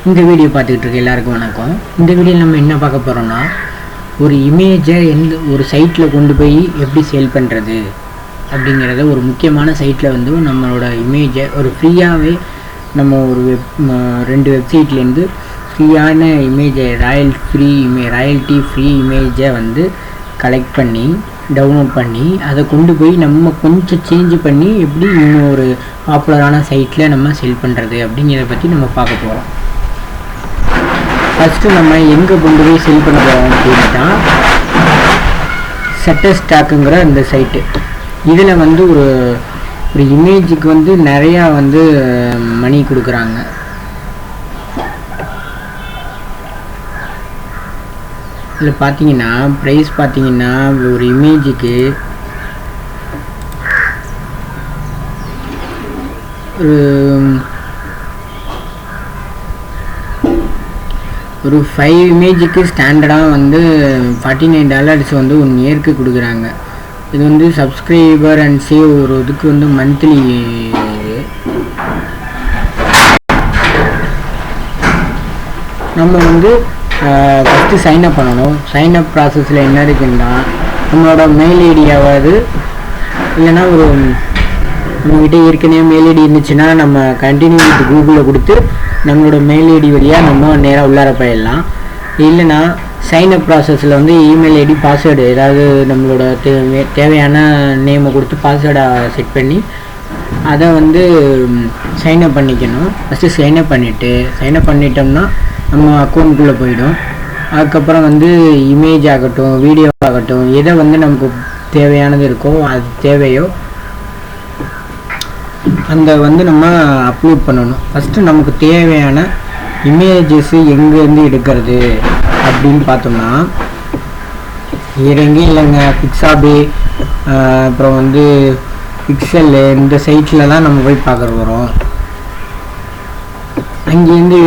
இந்த வீடியோ பார்த்துக்கிட்டு இருக்க எல்லாருக்கும் வணக்கம். இந்த வீடியோவில் நம்ம என்ன பார்க்க போகிறோம்னா, ஒரு இமேஜை ஒரு சைட்டில் கொண்டு போய் எப்படி சேல் பண்ணுறது அப்படிங்கிறத. ஒரு முக்கியமான சைட்டில் வந்து நம்மளோட இமேஜை ஒரு ஃப்ரீயாகவே நம்ம ஒரு ரெண்டு வெப்சைட்லேருந்து ஃப்ரீயான இமேஜை ராயல்ட்டி ஃப்ரீ இமேஜை வந்து கலெக்ட் பண்ணி டவுன்லோட் பண்ணி அதை கொண்டு போய் நம்ம கொஞ்சம் சேஞ்ச் பண்ணி எப்படி இன்னும் ஒரு பாப்புலரான சைட்டில் நம்ம செல் பண்ணுறது அப்படிங்கிறத பற்றி நம்ம பார்க்க போகிறோம். ஃபஸ்ட்டு நம்ம எங்கே கொண்டு போய் செல் பண்ண போகிறோம் அப்படின்னா, ஷட்டர்ஸ்டாக்குங்கிற இந்த சைட்டு. இதில் வந்து ஒரு இமேஜுக்கு வந்து நிறையா வந்து மணி கொடுக்குறாங்க. இதில் பார்த்தீங்கன்னா ப்ரைஸ் பார்த்தீங்கன்னா ஒரு இமேஜுக்கு ஒரு 5 இமேஜுக்கு ஸ்டாண்டர்டாக வந்து $49 வந்து 1 இயருக்கு கொடுக்குறாங்க. இது வந்து சப்ஸ்கிரைபர் அண்ட் சேவ் ஒரு இதுக்கு வந்து மந்த்லி. நம்ம வந்து ஃபஸ்ட்டு சைன்அப் பண்ணணும். சைன்அப் ப்ராசஸில் என்ன இருக்குன்னா, நம்மளோட மெயில் ஐடியாவது இல்லைன்னா நம்மகிட்ட ஏற்கனவே மெயில் ஐடி இருந்துச்சுன்னா நம்ம கண்டினியூ வித் கூகுளில் கொடுத்து நம்மளோட மெயில் ஐடி வழியாக நம்ம நேராக உள்ளார போயிடலாம். இல்லைன்னா சைன்அப் ப்ராசஸில் வந்து இமெயில் ஐடி பாஸ்வேர்டு ஏதாவது நம்மளோட தேவையான நேமை கொடுத்து பாஸ்வேர்டை செட் பண்ணி அதை வந்து சைன்அப் பண்ணிக்கணும். ஃபஸ்ட்டு சைன்அப் பண்ணிட்டோம்னா நம்ம அக்கௌண்ட்டுக்குள்ளே போயிடும். அதுக்கப்புறம் வந்து இமேஜ் ஆகட்டும் வீடியோ ஆகட்டும் எதை வந்து நமக்கு தேவையானது இருக்கோ அது தேவையோ அந்த வந்து நம்ம அப்லோட் பண்ணணும். ஃபஸ்ட்டு நமக்கு தேவையான இமேஜஸ்ஸு எங்கேருந்து எடுக்கிறது அப்படின்னு பார்த்தோம்னா, வேறு எங்கேயும் இல்லைங்க, பிக்ஸாபே அப்புறம் வந்து பிக்சல் இந்த சைட்டில் தான் நம்ம போய் பார்க்குற வரோம். அங்கேருந்து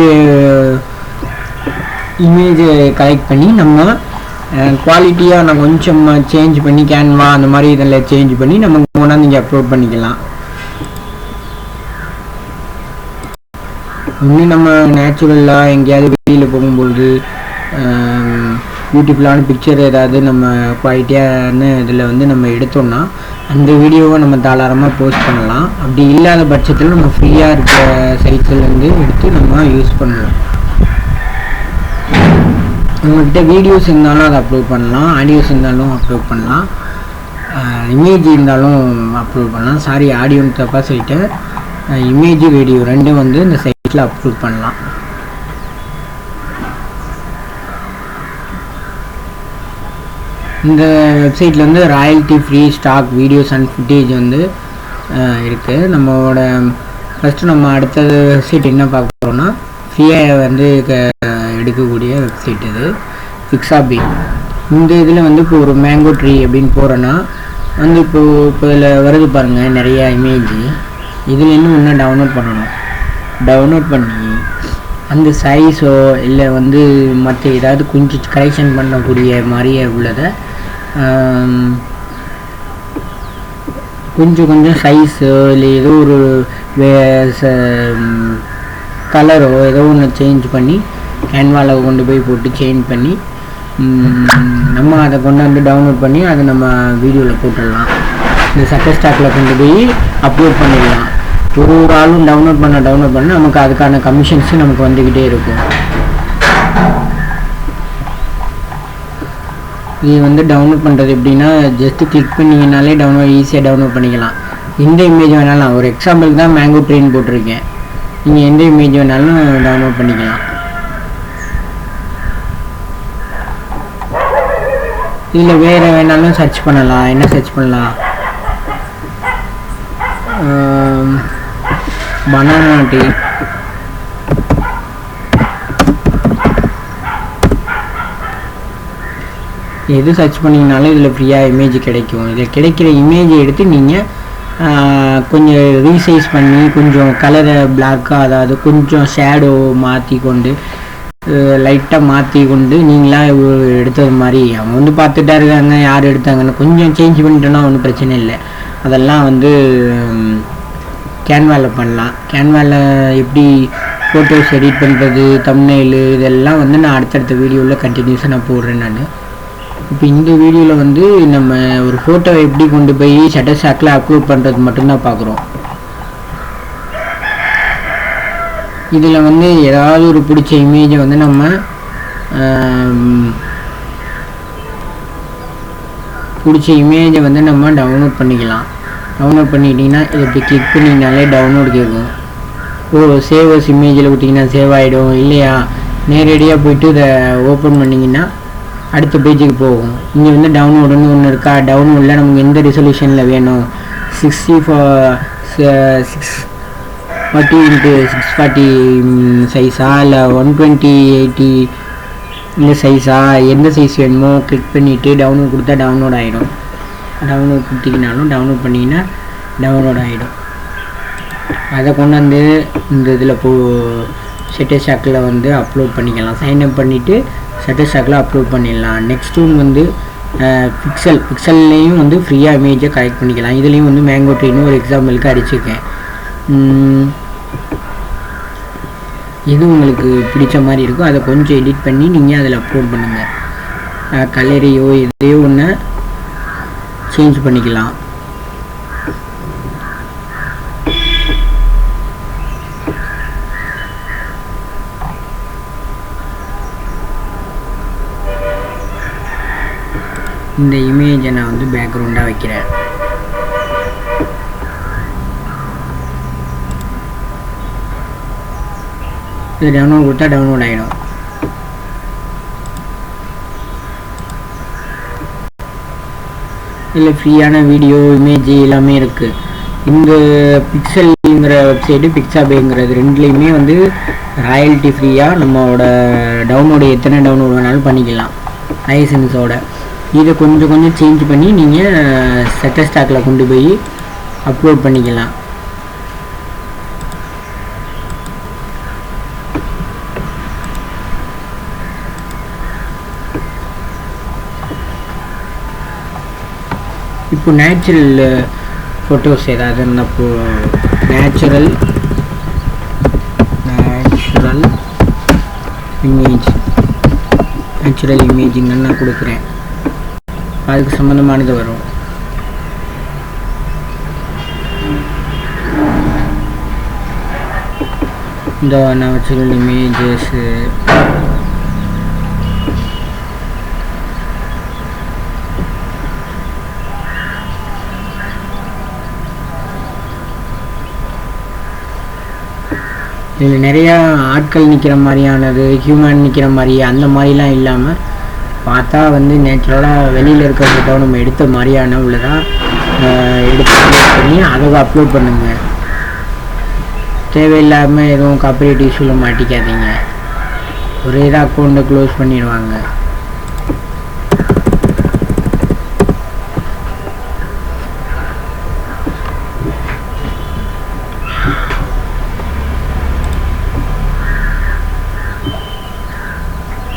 இமேஜை கலெக்ட் பண்ணி நம்ம குவாலிட்டியாக நம்ம கொஞ்சம் சேஞ்ச் பண்ணி கேன்வா அந்த மாதிரி இதில் சேஞ்ச் பண்ணி நம்ம கொண்டாந்து இங்கே அப்லோட் பண்ணிக்கலாம். இன்னும் நம்ம நேச்சுரலாக எங்கேயாவது வெளியில் போகும்பொழுது பியூட்டிஃபுல்லான பிக்சர் ஏதாவது நம்ம குவாலிட்டியான இதில் வந்து நம்ம எடுத்தோம்னா அந்த வீடியோவை நம்ம தாராளமாக போஸ்ட் பண்ணலாம். அப்படி இல்லாத பட்சத்தில் நம்ம ஃப்ரீயாக இருக்கிற சைட்ஸ்லேருந்து எடுத்து நம்ம யூஸ் பண்ணலாம். நம்மகிட்ட வீடியோஸ் இருந்தாலும் அதை அப்லோட் பண்ணலாம், ஆடியோஸ் இருந்தாலும் அப்லோட் பண்ணலாம், இமேஜ் இருந்தாலும் அப்லோட் பண்ணலாம். ஆடியோன்னு தப்பாக சொல்லிட்டு இமேஜ் வீடியோ ரெண்டும் வந்து இந்த சைட்டில் அப்லோட் பண்ணலாம். இந்த வெப்சைட்டில் வந்து royalty free stock videos and footage வந்து இருக்குது. நம்மளோட ஃபஸ்ட்டு நம்ம அடுத்த வெப்சைட் என்ன பார்க்க போகிறோம்னா, ஃப்ரீயாக வந்து எடுக்கக்கூடிய வெப்சைட் இது பிக்ஸாபே. இந்த இதில் வந்து இப்போ ஒரு மேங்கோ ட்ரீ அப்படின்னு போகிறோன்னா வந்து இப்போ இதில் வருது பாருங்கள் நிறையா இமேஜ். இதில் இன்னும் டவுன்லோட் பண்ணணும். டவுன்லோட் பண்ணி அந்த சைஸோ இல்லை வந்து மற்ற ஏதாவது கொஞ்சம் கரெக்ஷன் பண்ணக்கூடிய மாதிரியே உள்ளதை கொஞ்சம் சைஸோ இல்லை ஏதோ ஒரு கலரோ ஏதோ ஒன்று சேஞ்ச் பண்ணி கேன்வாவில் கொண்டு போய் போட்டு சேஞ்ச் பண்ணி நம்ம அதை கொண்டு வந்து டவுன்லோட் பண்ணி அதை நம்ம வீடியோவில் போட்டுடலாம். இந்த ஷட்டர்ஸ்டாக்கில் கொண்டு போய் அப்லோட் பண்ணிடலாம். ஒரு ஆளும் டவுன்லோட் பண்ண நமக்கு அதுக்கான கமிஷன்ஸும் நமக்கு வந்துக்கிட்டே இருக்கும். இது வந்து டவுன்லோட் பண்ணுறது எப்படின்னா, ஜஸ்ட்டு கிளிக் பண்ணிங்கனாலே ஈஸியாக டவுன்லோட் பண்ணிக்கலாம். எந்த இமேஜ் வேணாலும், ஒரு எக்ஸாம்பிளுக்கு தான் மேங்கோ ட்ரெயின் போட்டிருக்கேன், நீங்கள் எந்த இமேஜ் வேணாலும் டவுன்லோட் பண்ணிக்கலாம். இதில் வேறு வேணாலும் சர்ச் பண்ணலாம். என்ன சர்ச் பண்ணலாம்? Banana tea. எது சர்ச் பண்ணிங்கனாலும் இதில் ஃப்ரீயாக இமேஜ் கிடைக்கும். இதில் கிடைக்கிற இமேஜை எடுத்து நீங்கள் கொஞ்சம் ரீசைஸ் பண்ணி கொஞ்சம் கலரை பிளாக்காக, அதாவது கொஞ்சம் ஷேடோ மாற்றி கொண்டு லைட்டாக மாற்றி கொண்டு நீங்களாக எடுத்தது மாதிரி அவங்க வந்து பார்த்துட்டா இருக்காங்க யார் எடுத்தாங்கன்னு கொஞ்சம் சேஞ்ச் பண்ணிட்டோன்னா ஒன்றும் பிரச்சனை இல்லை. அதெல்லாம் வந்து கேன்வாவில் பண்ணலாம். கேன்வாவில் எப்படி ஃபோட்டோஸ் எடிட் பண்ணுறது, தம்ப்நெயில் இதெல்லாம் வந்து நான் அடுத்தடுத்த வீடியோவில் கண்டினியூஸாக நான் போடுறேன். நான் இப்போ இந்த வீடியோவில் வந்து நம்ம ஒரு ஃபோட்டோவை எப்படி கொண்டு போய் ஷட்டர்ஸ்டாக்கில் அப்லோட் பண்ணுறது மட்டும்தான் பார்க்குறோம். இதில் வந்து ஏதாவது ஒரு பிடிச்ச இமேஜை வந்து நம்ம டவுன்லோட் பண்ணிக்கலாம். டவுன்லோட் பண்ணிக்கிட்டிங்கன்னா இதை இப்படி கிளிக் பண்ணிங்கனாலே டவுன்லோட் கேட்கும். சேவஸ் இமேஜில் கொடுத்திங்கன்னா சேவ் ஆகிடும். இல்லையா, நேரடியாக போய்ட்டு இதை ஓப்பன் பண்ணிங்கன்னா அடுத்த பேஜுக்கு போகும். இங்கே வந்து டவுன்லோடுன்னு ஒன்று இருக்கா. டவுன்லோடில் நமக்கு எந்த ரெசல்யூஷனில் வேணும், 640x640 சைஸா இல்லை 120/80 இந்த சைஸா, எந்த சைஸ் வேணுமோ கிளிக் பண்ணிவிட்டு டவுன்லோட் கொடுத்தா டவுன்லோட் ஆகிடும். டவுன்லோட் கொடுத்திங்கனாலும் டவுன்லோட் பண்ணிங்கன்னா டவுன்லோட் ஆகிடும். அதை கொண்டாந்து இந்த இதில் ஷட்டர்ஸ்டாக்கில் வந்து அப்லோட் பண்ணிக்கலாம். சைன்அப் பண்ணிவிட்டு ஷட்டர்ஸ்டாக்கில் அப்லோட் பண்ணிடலாம். நெக்ஸ்ட் ஒன் வந்து பிக்சல்லையும் வந்து ஃப்ரீயாக இமேஜை கலெக்ட் பண்ணிக்கலாம். இதுலேயும் வந்து மேங்கோ ட்ரீன்னு ஒரு எக்ஸாம்பிளுக்கு அடிச்சிருக்கேன். எது உங்களுக்கு பிடிச்ச மாதிரி இருக்கோ அதை கொஞ்சம் எடிட் பண்ணி நீங்கள் அதில் அப்லோட் பண்ணுங்கள். கலரையோ எதையோ ஒன்று சேஞ்ச் பண்ணிக்கலாம். இந்த இமேஜை நான் வந்து பேக்ரவுண்டாக வைக்கிறேன். இது டவுன்லோட் கொடுத்தா டவுன்லோட் ஆகிடும். இதில் ஃப்ரீயான வீடியோ, இமேஜ் எல்லாமே இருக்குது. இந்த பிக்சல்ங்கிற வெப்சைட்டு, பிக்ஸாபேங்கிறது ரெண்டுலேயுமே வந்து ராயல்ட்டி ஃப்ரீயாக நம்மளோட டவுன்லோடு எத்தனை டவுன்லோட் வேணாலும் பண்ணிக்கலாம் லைசன்ஸோட. இதை கொஞ்சம் கொஞ்சம் சேஞ்ச் பண்ணி நீங்கள் ஷட்டர்ஸ்டாக்கில் கொண்டு போய் அப்லோட் பண்ணிக்கலாம். இப்போ நேச்சுரல் ஃபோட்டோஸ் ஏதாவது இருந்தப்போ நேச்சுரல் இமேஜிங்னு நான் கொடுக்குறேன். அதுக்கு சம்மந்தமானது வரும். இந்த நேச்சுரல் இமேஜஸ்ஸு இதில் நிறையா ஆட்கள் நிற்கிற மாதிரியானது, ஹியூமன் நிற்கிற மாதிரி அந்த மாதிரிலாம் இல்லாமல் பார்த்தா வந்து நேச்சுரலாக வெளியில் இருக்கிற ஃபோட்டோ நம்ம எடுத்த மாதிரியான உள்ளதாக எடுத்து அப்லோட் பண்ணி அதை அப்லோட் பண்ணுங்கள். தேவையில்லாமல் எதுவும் காப்பிரைட் இஷ்யூவில் மாட்டிக்காதீங்க. ஒரே தான் அக்கௌண்ட்டை க்ளோஸ் பண்ணிடுவாங்க.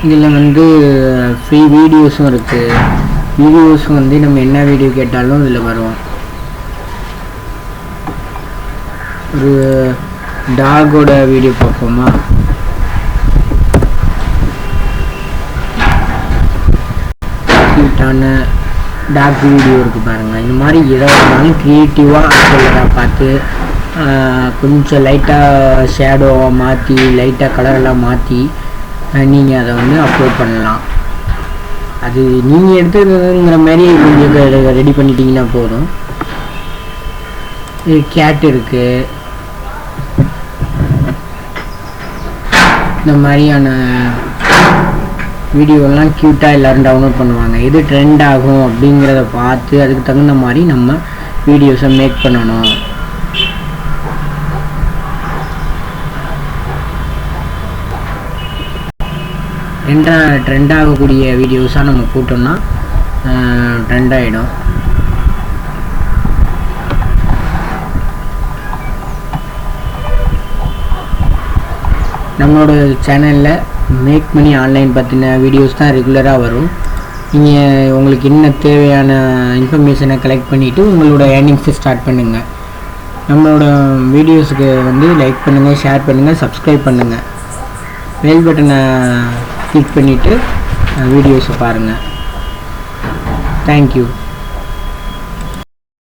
இதில் வந்து ஃப்ரீ வீடியோஸும் இருக்குது. வீடியோஸும் வந்து நம்ம என்ன வீடியோ கேட்டாலும் இதில் வரும். ஒரு டாகோட வீடியோ பார்ப்போமா? க்யூட்டான டாக் வீடியோ இருக்குது பாருங்கள். இந்த மாதிரி ஏதாவது க்ரியேட்டிவாக சொல்கிறதா பார்த்து கொஞ்சம் லைட்டாக ஷேடோவை மாற்றி, லைட்டாக கலரெல்லாம் மாற்றி நீங்கள் அதை வந்து அப்லோட் பண்ணலாம். அது நீங்கள் எடுத்துங்கிற மாதிரி கொஞ்சம் ரெடி பண்ணிட்டீங்கன்னா போதும். இது கேட் இருக்குது. இந்த மாதிரியான வீடியோலாம் க்யூட்டாக எல்லோரும் டவுன்லோட் பண்ணுவாங்க. எது ட்ரெண்ட் ஆகும் அப்படிங்கிறத பார்த்து அதுக்கு தகுந்த மாதிரி நம்ம வீடியோஸை மேக் பண்ணணும். ட்ரெண்ட் ஆகக்கூடிய வீடியோஸாக நம்ம போட்டோம்னா ட்ரெண்ட் ஆகிடும். நம்மளோட சேனலில் மேக் மணி ஆன்லைன் பற்றின வீடியோஸ் தான் ரெகுலராக வரும். நீங்கள் உங்களுக்கு என்ன தேவையான இன்ஃபர்மேஷனை கலெக்ட் பண்ணிவிட்டு உங்களோட ஏர்னிங்ஸை ஸ்டார்ட் பண்ணுங்கள். நம்மளோட வீடியோஸுக்கு வந்து லைக் பண்ணுங்கள், ஷேர் பண்ணுங்கள், சப்ஸ்கிரைப் பண்ணுங்கள். பெல் பட்டனை கிளிக் பண்ணிவிட்டு வீடியோஸை பாருங்கள். தேங்க்யூ.